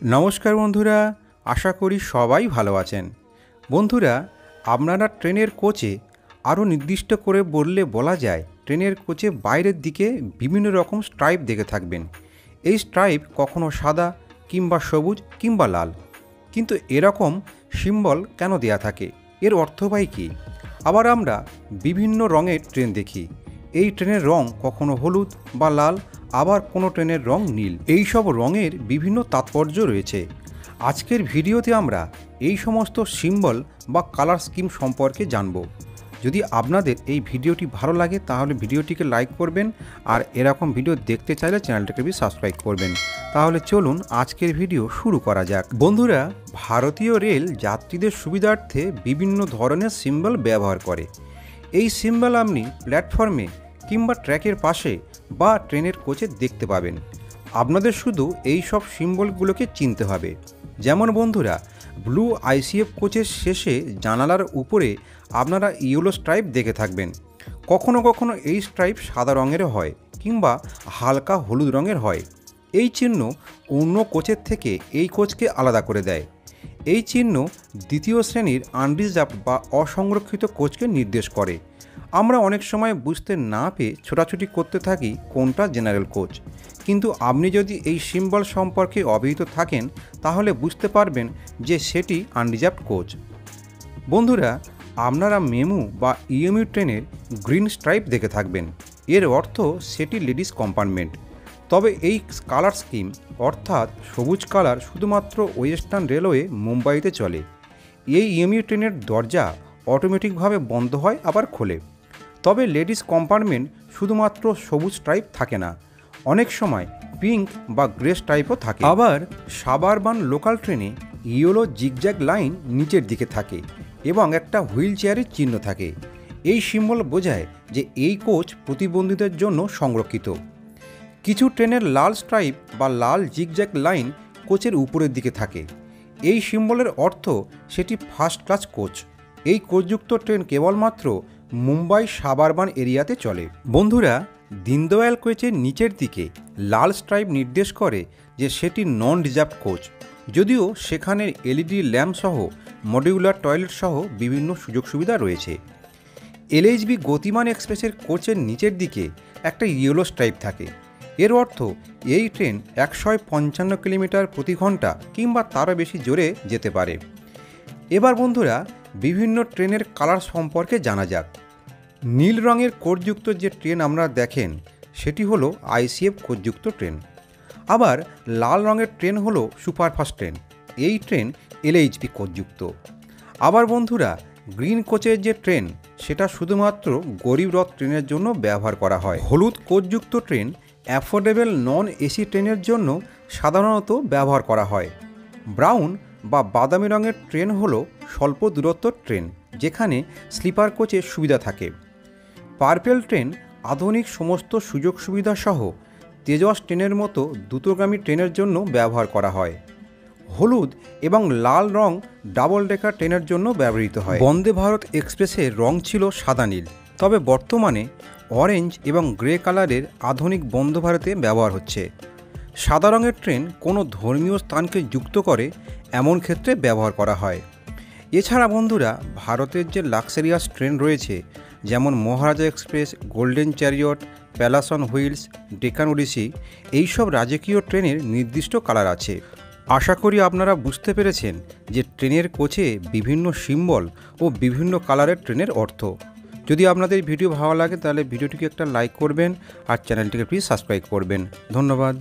নমস্কার বন্ধুরা, আশা করি সবাই ভালো আছেন। বন্ধুরা, আপনারা ট্রেনের কোচে আরও নির্দিষ্ট করে বলা যায় ট্রেনের কোচে বাইরের দিকে বিভিন্ন রকম স্ট্রাইপ দেখে থাকবেন। এই স্ট্রাইপ কখনো সাদা কিংবা সবুজ কিংবা লাল, কিন্তু এরকম সিম্বল কেন দেয়া থাকে, এর অর্থবাই কী? আবার আমরা বিভিন্ন রঙের ট্রেন দেখি। এই ট্রেনের রং কখনো হলুদ বা লাল, আবার কোনো ট্রেনের রং নীল। এই সব রঙের বিভিন্ন তাৎপর্য রয়েছে। আজকের ভিডিওতে আমরা এই সমস্ত সিম্বল বা কালার স্কিম সম্পর্কে জানব। যদি আপনাদের এই ভিডিওটি ভালো লাগে তাহলে ভিডিওটিকে লাইক করবেন, আর এরকম ভিডিও দেখতে চাইলে চ্যানেলটাকে সাবস্ক্রাইব করবেন। তাহলে চলুন আজকের ভিডিও শুরু করা যাক। বন্ধুরা, ভারতীয় রেল যাত্রীদের সুবিধার্থে বিভিন্ন ধরনের সিম্বল ব্যবহার করে। এই সিম্বল আপনি প্ল্যাটফর্মে কিংবা ট্র্যাকের পাশে বা ট্রেনের কোচে দেখতে পাবেন। আপনাদের শুধু এই সব সিম্বলগুলোকে চিনতে হবে। যেমন বন্ধুরা, ব্লু আইসিএফ কোচের শেষে জানালার উপরে আপনারা ইয়েলো স্ট্রাইপ দেখে থাকবেন। কখনো কখনো এই স্ট্রাইপ সাদা রঙের হয় কিংবা হালকা হলুদ রঙের হয়। এই চিহ্ন অন্য কোচের থেকে এই কোচকে আলাদা করে দেয়। এই চিহ্ন দ্বিতীয় শ্রেণীর আনরিজার্ভড বা অসংরক্ষিত কোচকে নির্দেশ করে। আমরা অনেক সময় বুঝতে না পেয়ে ছোটাছুটি করতে থাকি কোনটা জেনারেল কোচ, কিন্তু আপনি যদি এই সিম্বল সম্পর্কে অবহিত থাকেন তাহলে বুঝতে পারবেন যে সেটি আনরিজার্ভড কোচ। বন্ধুরা, আপনারা মেমু বা ইএমইউ ট্রেনের গ্রিন স্ট্রাইপ দেখে থাকবেন। এর অর্থ সেটি লেডিস কম্পার্টমেন্ট। তবে এই কালার স্কিম অর্থাৎ সবুজ কালার শুধুমাত্র ওয়েস্টার্ন রেলওয়ে মুম্বাইতে চলে। এই ইএমইউ ট্রেনের দরজা অটোমেটিকভাবে বন্ধ হয় আবার খোলে। তবে লেডিস কম্পার্টমেন্ট শুধুমাত্র সবুজ স্ট্রাইপ থাকে না, অনেক সময় পিঙ্ক বা গ্রে স্ট্রাইপও থাকে। আবার সাবারবান লোকাল ট্রেনে ইয়েলো জিগজ্যাগ লাইন নিচের দিকে থাকে এবং একটা হুইল চেয়ারের চিহ্ন থাকে। এই সিম্বল বোঝায় যে এই কোচ প্রতিবন্ধীদের জন্য সংরক্ষিত। কিছু ট্রেনের লাল স্ট্রাইপ বা লাল জিগজ্যাগ লাইন কোচের উপরের দিকে থাকে। এই সিম্বলের অর্থ সেটি ফার্স্ট ক্লাস কোচ। এই কোচযুক্ত ট্রেন কেবলমাত্র মুম্বাই সাবারবান এরিয়াতে চলে। বন্ধুরা, দীনদয়াল কোচের নিচের দিকে লাল স্ট্রাইপ নির্দেশ করে যে সেটি নন রিজার্ভড কোচ, যদিও সেখানে এলইডি ল্যাম্প সহ মডিউলার টয়লেট সহ বিভিন্ন সুযোগ সুবিধা রয়েছে। এলএইচবি গতিমান এক্সপ্রেসের কোচের নিচের দিকে একটা ইয়েলো স্ট্রাইপ থাকে। এর অর্থ এই ট্রেন 155 কিলোমিটার প্রতি ঘন্টা কিংবা তারও বেশি জোরে যেতে পারে। এবার বন্ধুরা, বিভিন্ন ট্রেনের কালার সম্পর্কে জানা যাক। নীল রঙের কোচযুক্ত যে ট্রেন আপনারা দেখেন সেটি হলো আইসিএফ কোচযুক্ত ট্রেন। আবার লাল রঙের ট্রেন হলো সুপারফাস্ট ট্রেন। এই ট্রেন এলএইচবি কোচযুক্ত। আবার বন্ধুরা, গ্রিন কোচের যে ট্রেন সেটা শুধুমাত্র গরিব রথ ট্রেনের জন্য ব্যবহার করা হয়। হলুদ কোচযুক্ত ট্রেন অ্যাফোর্ডেবল নন এসি ট্রেনের জন্য সাধারণত ব্যবহার করা হয়। ব্রাউন বা বাদামি রঙের ট্রেন হলো স্বল্প দূরত্ব ট্রেন, যেখানে স্লিপার কোচের সুবিধা থাকে। পার্পেল ট্রেন আধুনিক সমস্ত সুযোগ সুবিধা সহ তেজস ট্রেনের মতো দ্রুতগামী ট্রেনের জন্য ব্যবহার করা হয়। হলুদ এবং লাল রং ডাবল ডেকার ট্রেনের জন্য ব্যবহৃত হয়। বন্দে ভারত এক্সপ্রেসের রং ছিল সাদা নীল, তবে বর্তমানে অরেঞ্জ এবং গ্রে কালারের আধুনিক বন্দে ভারতে ব্যবহার হচ্ছে। সাদা রঙের ট্রেন কোনো ধর্মীয় স্থানকে যুক্ত করে এমন ক্ষেত্রে ব্যবহার করা হয়। এছাড়া বন্ধুরা, ভারতের যে লাক্সারিয়াস ট্রেন রয়েছে যেমন Maharaja express, golden chariot, palace on wheels, Deccan odyssey, এইসব রাজকীয় ট্রেনের নির্দিষ্ট কালার আছে। আশা করি আপনারা বুঝতে পেরেছেন যে ট্রেনের কোচে বিভিন্ন সিম্বল ও বিভিন্ন কালারের ট্রেনের অর্থ। যদি আপনাদের ভিডিও ভালো লাগে তাহলে ভিডিওটিকে একটা লাইক করবেন আর চ্যানেলটিকে প্লিজ সাবস্ক্রাইব করবেন। ধন্যবাদ।